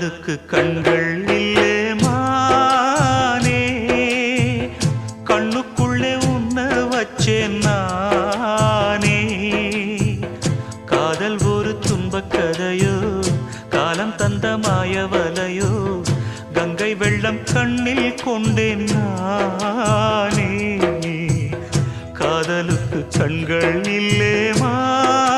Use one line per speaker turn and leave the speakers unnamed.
காதலுக்கு கண்கள் இல்லே மானே கண்ணுக்குள்ளே உன்னை வச்சேன் நானே காதல் ஒரு துன்பக் கதையோ காலம் தந்த மாயவலையோ கங்கை வெள்ளம் கண்ணில் கொண்டேன் நானே காதலுக்கு கண்கள் இல்லே மானே